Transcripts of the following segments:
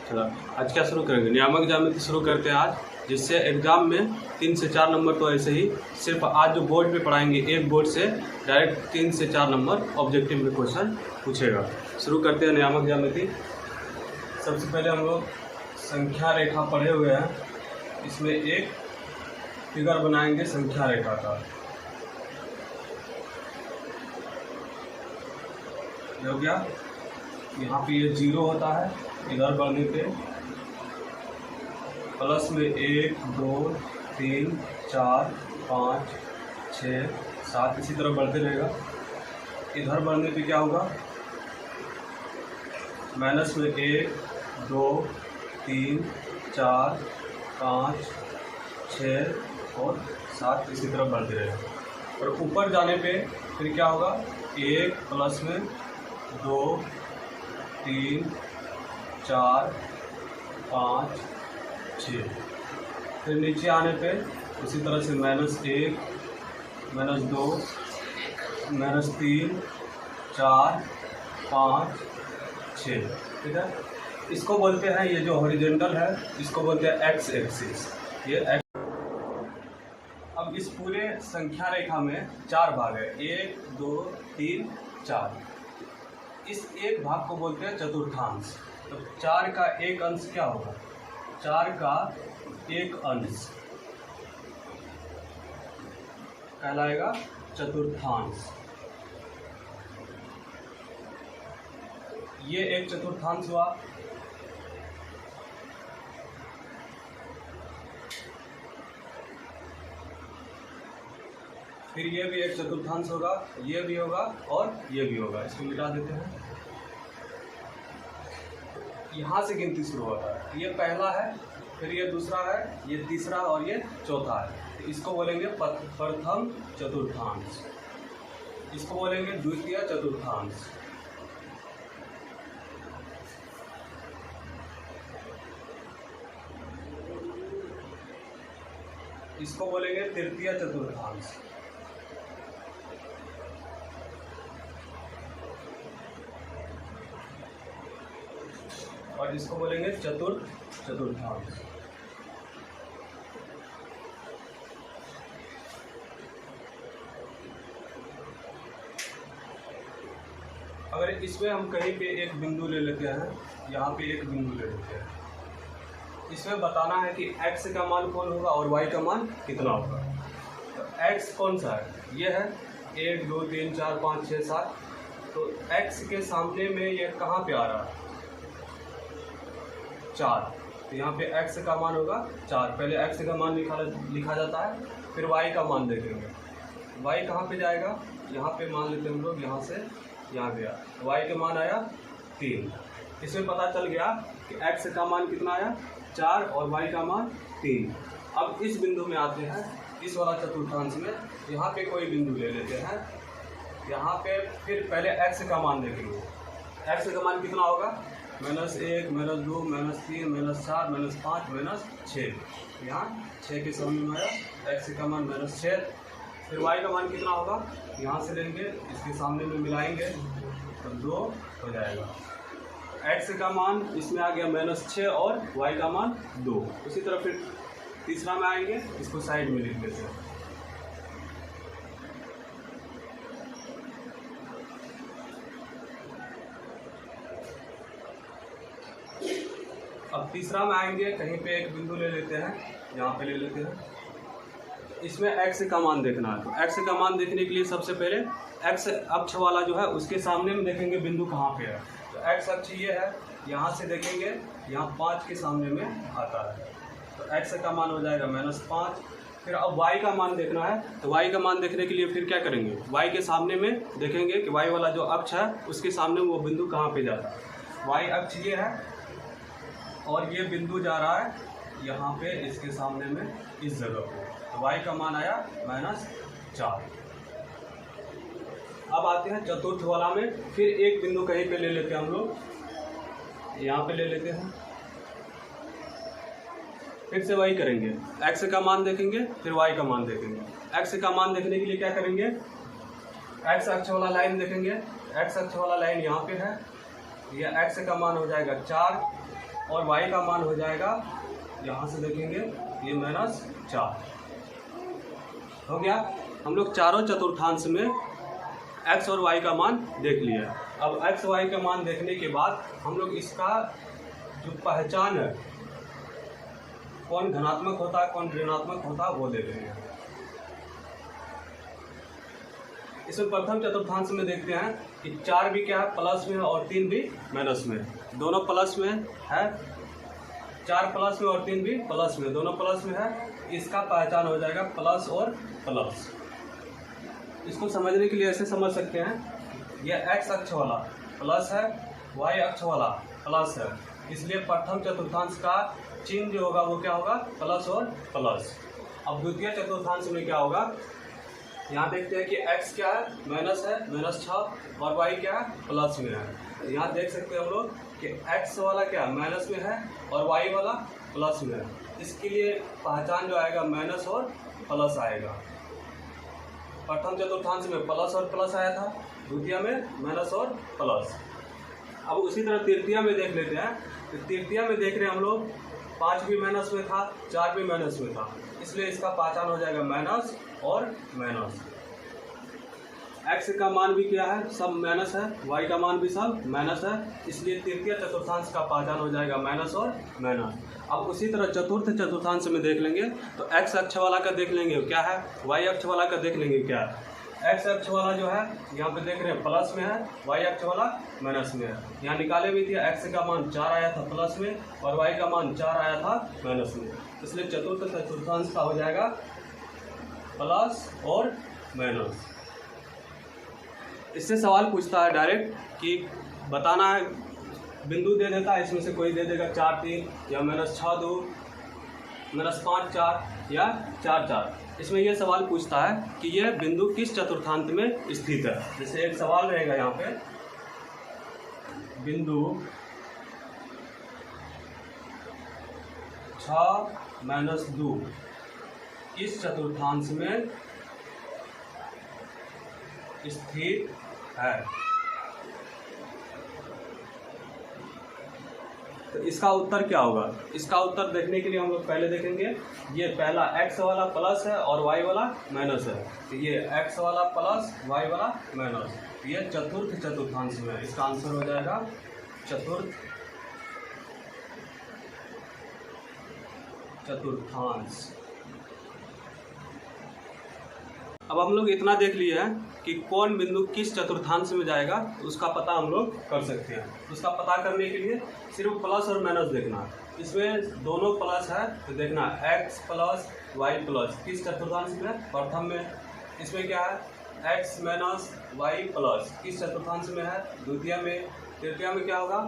चलो आज क्या शुरू करेंगे, नियामक ज्यामिति शुरू करते हैं आज, जिससे एग्जाम में 3 से 4 नंबर तो ऐसे ही सिर्फ आज जो बोर्ड पे पढ़ाएंगे एक बोर्ड से डायरेक्ट 3 से 4 नंबर ऑब्जेक्टिव में क्वेश्चन पूछेगा। शुरू करते हैं नियामक ज्यामिति। सबसे पहले हम लोग संख्या रेखा पढ़े हुए हैं, इसमें एक फिगर बनाएंगे संख्या रेखा का। ये हो गया, यहाँ पे ये 0 होता है, इधर बढ़ने पे प्लस में 1 2 3 4 5 6 7 इसी तरह बढ़ते रहेगा। इधर बढ़ने पे क्या होगा, माइनस में 1 2 3 4 5 6 और 7 इसी तरह बढ़ते रहेगा। और ऊपर जाने पे फिर क्या होगा, 1 प्लस में 2 3 4 5 6। फिर नीचे आने पे उसी तरह से -1 -2 -3 4 5 6। ठीक है, इसको बोलते हैं, ये जो हॉरिजॉन्टल है इसको बोलते हैं एक्स एक्सिस। ये अब इस पूरे संख्या रेखा में 4 भाग है, 1 2 3 4। इस एक भाग को बोलते हैं चतुर्थांश। तो 4 का एक अंश क्या होगा, 4 का एक अंश कहलाएगा चतुर्थांश। ये एक चतुर्थांश हुआ। फिर ये भी एक चतुर्थांश होगा, ये भी होगा और ये भी होगा। इसको मिटा देते हैं। यहाँ से गिनती शुरू होता है, ये पहला है, फिर ये दूसरा है, ये तीसरा और ये चौथा है। तो इसको बोलेंगे प्रथम चतुर्थांश, इसको बोलेंगे द्वितीय चतुर्थांश, इसको बोलेंगे तृतीय चतुर्थांश, और इसको बोलेंगे चतुर्थ चतुर्थांश। अगर इसमें हम कहीं पे एक बिंदु ले लेते हैं, यहाँ पे एक बिंदु ले लेते हैं, इसमें बताना है कि x का मान कौन होगा और y का मान कितना होगा। तो x कौन सा है, ये है 1 2 3 4 5 6 7। तो x के सामने में ये कहाँ पे आ रहा है, 4। तो यहाँ पे x का मान होगा 4। पहले x का मान लिखा जाता है, फिर y का मान देखेंगे। y कहाँ पे जाएगा, यहाँ पे मान लेते हैं हम लोग, यहाँ से यहाँ गया, y का मान आया 3। इसमें पता चल गया कि x का मान कितना आया 4 और y का मान 3। अब इस बिंदु में आते हैं, इस वाला चतुर्थांश में यहाँ पे कोई बिंदु ले लेते हैं। यहाँ पे फिर पहले x का मान देखेंगे। x का मान कितना होगा, -1 -2 -3 -4 -5 -6। यहाँ 6 के सामने में आया, x का मान -6। फिर y का मान कितना होगा, यहाँ से लेंगे, इसके सामने में मिलाएंगे तो 2 हो जाएगा। x का मान इसमें आ गया -6 और y का मान 2। उसी तरह फिर तीसरा में आएंगे, इसको साइड में लिख देते हैं। अब तीसरा में आएंगे, कहीं पे एक बिंदु ले लेते हैं, यहाँ पे ले लेते हैं। इसमें x का मान देखना है। तो x का मान देखने के लिए सबसे पहले x अक्ष वाला जो है उसके सामने में देखेंगे बिंदु कहाँ पे है। तो x अक्ष ये है, यहाँ से देखेंगे, यहाँ 5 के सामने में आता है। तो x का मान हो जाएगा -5। फिर अब y का मान देखना है। तो y का मान देखने के लिए फिर क्या करेंगे, y के सामने में देखेंगे कि y वाला जो अक्ष है उसके सामने वो बिंदु कहाँ पे जाता है। y अक्ष ये है और ये बिंदु जा रहा है यहाँ पे इसके सामने में इस जगह पे। तो y का मान आया -4। अब आते हैं चतुर्थ वाला में, फिर एक बिंदु कहीं पे ले लेते हैं हम लोग, यहाँ पे ले लेते हैं। फिर से वही करेंगे, x का मान देखेंगे, फिर y का मान देखेंगे। x का मान देखने के लिए क्या करेंगे, x अक्ष वाला लाइन देखेंगे। x अक्ष वाला लाइन यहाँ पे है, यह x का मान हो जाएगा 4। और y का मान हो जाएगा, यहाँ से देखेंगे ये -4 हो गया। हम लोग चारों चतुर्थांश में x और y का मान देख लिया। अब x y का मान देखने के बाद हम लोग इसका जो पहचान है, कौन धनात्मक होता है कौन ऋणात्मक होता है, वो देख लेंगे। इसमें प्रथम चतुर्थांश में देखते हैं कि 4 भी क्या है, प्लस में है और 3 भी माइनस में है। दोनों प्लस में है, 4 प्लस में और 3 भी प्लस में, दोनों प्लस में है। इसका पहचान हो जाएगा प्लस और प्लस। इसको समझने के लिए ऐसे समझ सकते हैं, यह x अक्ष वाला प्लस है, y अक्ष वाला प्लस है, इसलिए प्रथम चतुर्थांश का चिन्ह जो होगा वो क्या होगा, प्लस और प्लस। अब द्वितीय चतुर्थांश में क्या होगा, यहाँ देखते हैं कि x क्या है, माइनस है, -6, और y क्या है, प्लस में है। यहाँ देख सकते हैं हम लोग कि x वाला क्या माइनस में है और y वाला प्लस में है। इसके लिए पहचान जो आएगा माइनस और प्लस आएगा। प्रथम चतुर्थांश में प्लस और प्लस आया था, द्वितीय में माइनस और प्लस। अब उसी तरह तृतीय में देख लेते हैं। तो तृतीय में देख रहे हैं हम लोग 5 भी माइनस में था, 4 भी माइनस में था, इसलिए इसका पहचान हो जाएगा माइनस और माइनस। x का मान भी क्या है, सब माइनस है, y का मान भी सब माइनस है, इसलिए तृतीय चतुर्थांश का पहचान हो जाएगा माइनस और माइनस। अब उसी तरह चतुर्थ चतुर्थांश में देख लेंगे तो x अक्ष वाला का देख लेंगे क्या है, y अक्ष वाला का देख लेंगे क्या है। x अक्ष वाला जो है यहाँ पे देख रहे हैं प्लस में है, y अक्ष वाला माइनस में है। यहाँ निकाले भी थे, x का मान 4 आया था प्लस में और y का मान 4 आया था माइनस में, इसलिए चतुर्थ चतुर्थांश का हो जाएगा प्लस और माइनस। इससे सवाल पूछता है डायरेक्ट कि बताना है, बिंदु दे देता है, इसमें से कोई दे देगा 4 3 या -6 2, -5 4 या 4 4। इसमें यह सवाल पूछता है कि यह बिंदु किस चतुर्थांश में स्थित है। जैसे एक सवाल रहेगा यहाँ पे, बिंदु 6 - 2 किस चतुर्थांश में स्थित है। तो इसका उत्तर क्या होगा, इसका उत्तर देखने के लिए हम लोग पहले देखेंगे, ये पहला x वाला प्लस है और y वाला माइनस है। तो ये x वाला प्लस y वाला माइनस, ये चतुर्थ चतुर्थांश में है। इसका आंसर हो जाएगा चतुर्थ चतुर्थांश। अब हम लोग इतना देख लिए हैं कि कौन बिंदु किस चतुर्थांश में जाएगा, उसका पता हम लोग कर सकते हैं। उसका पता करने के लिए सिर्फ प्लस और माइनस देखना है। इसमें दोनों प्लस है तो देखना x प्लस y प्लस किस चतुर्थांश में, प्रथम में। इसमें क्या है, x माइनस y प्लस किस चतुर्थांश में है, द्वितीय में। तृतीय में क्या होगा,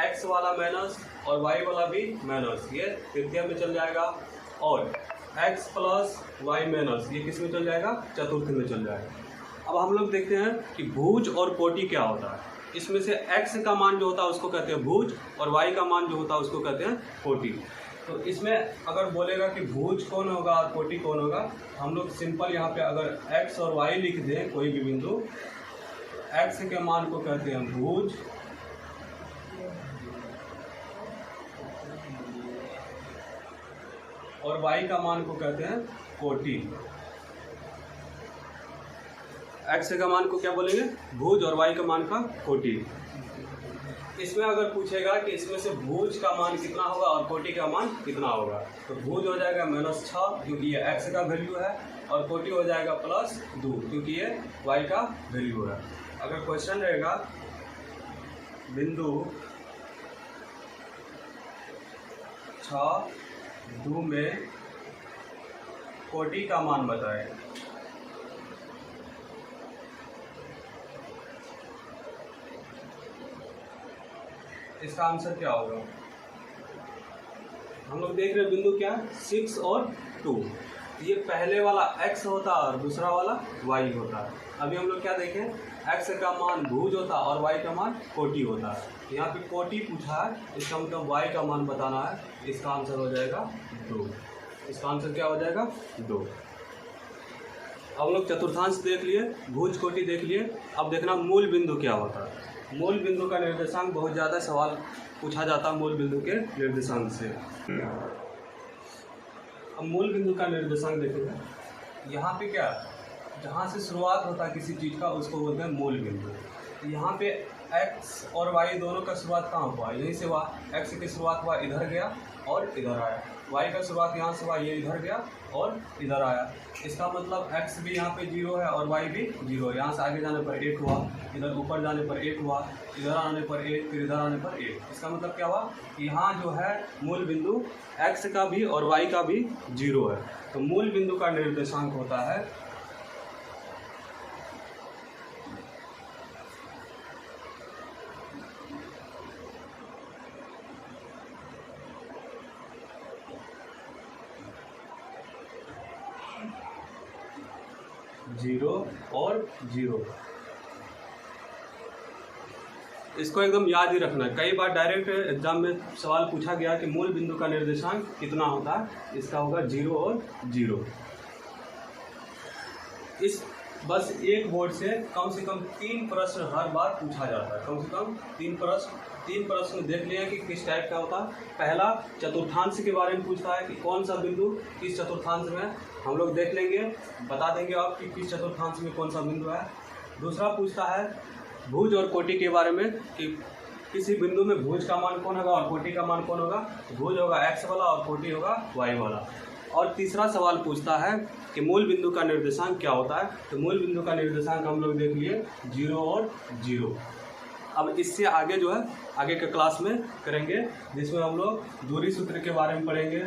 x वाला माइनस और y वाला भी माइनस, ये तृतीय में चल जाएगा। और x प्लस y माइनस ये किस में चल जाएगा, चतुर्थ में चल जाएगा। अब हम लोग देखते हैं कि भुज और कोटि क्या होता है। इसमें से x का मान जो होता है उसको कहते हैं भुज और y का मान जो होता है उसको कहते हैं कोटि। तो इसमें अगर बोलेगा कि भुज कौन होगा और कोटि कौन होगा, हम लोग सिंपल यहाँ पे अगर x और y लिख दें कोई भी बिंदु, x के मान को कहते हैं भुज और y का मान को कहते हैं कोटि। x का मान को क्या बोलेंगे, भुज, और y का मान का कोटि। इसमें अगर पूछेगा कि इसमें से भुज का मान कितना होगा और कोटि का मान कितना होगा, तो भुज हो जाएगा -6 क्योंकि ये x का वैल्यू है, और कोटि हो जाएगा +2 क्योंकि ये y का वैल्यू है। अगर क्वेश्चन रहेगा बिंदु 6 2 में कोटि का मान बताएं, इसका आंसर क्या होगा। हम लोग देख रहे हैं बिंदु क्या, 6 और 2, ये पहले वाला x होता है और दूसरा वाला y होता है। अभी हम लोग क्या देखें, x का मान भुज होता है और y का मान कोटि होता है। यहाँ पे कोटि पूछा है, इसका मतलब y का मान बताना है, इसका आंसर हो जाएगा 2। इसका आंसर क्या हो जाएगा, 2। अब हम लोग चतुर्थांश देख लिए, भुज कोटि देख लिए। अब देखना मूल बिंदु क्या होता है। मूल बिंदु का निर्देशांक बहुत ज़्यादा सवाल पूछा जाता है मूल बिंदु के निर्देशांक से। अब मूल बिंदु का निर्देशांक देखेंगे, यहाँ पे क्या, जहाँ से शुरुआत होता है किसी चीज़ का उसको बोलते हैं मूल बिंदु। तो यहाँ पे x और y दोनों का शुरुआत कहाँ हुआ, यहीं से हुआ। x की शुरुआत हुआ इधर गया और इधर आया, y का शुरुआत यहाँ से हुआ, ये इधर गया और इधर आया। इसका मतलब x भी यहाँ पे 0 है और y भी 0 है। यहाँ से आगे जाने पर 1 हुआ, इधर ऊपर जाने पर 1 हुआ, इधर आने पर 1, फिर इधर आने पर 1। इसका मतलब क्या हुआ, यहाँ जो है मूल बिंदु x का भी और y का भी 0 है। तो मूल बिंदु का निर्देशांक होता है 0 और 0। इसको एकदम याद ही रखना। कई बार डायरेक्ट एग्जाम में सवाल पूछा गया कि मूल बिंदु का निर्देशांक कितना होता है, इसका होगा 0 और 0। इस बस एक बोर्ड से कम 3 प्रश्न हर बार पूछा जाता है, कम से कम 3 प्रश्न देख लिया कि किस टाइप का होता है। पहला चतुर्थांश के बारे में पूछता है कि कौन सा बिंदु किस चतुर्थांश में, हम लोग देख लेंगे, बता देंगे आप कि किस चतुर्थांश में कौन सा बिंदु है। दूसरा पूछता है भुज और कोटि के बारे में कि किसी बिंदु में भुज का मान कौन होगा और कोटि का मान कौन होगा। भुज होगा x वाला और कोटि होगा y वाला। और तीसरा सवाल पूछता है कि मूल बिंदु का निर्देशांक क्या होता है। तो मूल बिंदु का निर्देशांक हम लोग देख लिए 0 और 0। अब इससे आगे जो है आगे के क्लास में करेंगे, जिसमें हम लोग दूरी सूत्र के बारे में पढ़ेंगे,